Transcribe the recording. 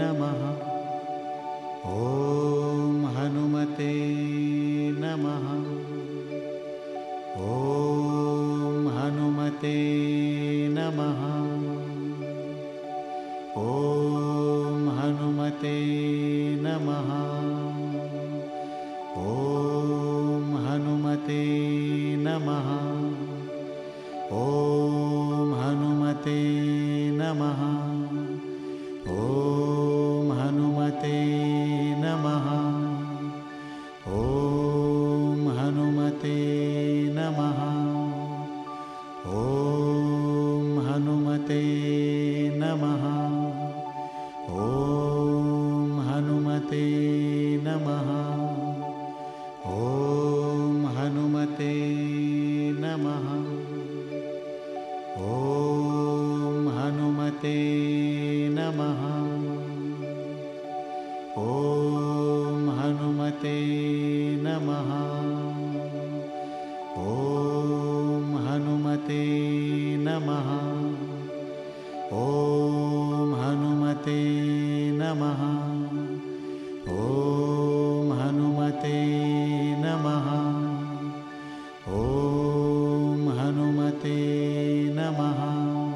नमः। ॐ हनुमते नमः। ॐ हनुमते नमः। ॐ हनुमते नमः। ॐ हनुमते नमः। ॐ हनुमते नमः। ॐ हनुमते नमः। ॐ हनुमते नमः। ॐ हनुमते नमः। ॐ हनुमते नमः। ॐ हनुमते नमः। ॐ हनुमते नमः। ॐ हनुमते नमः। ॐ हनुमते नमः। ॐ हनुमते नमः।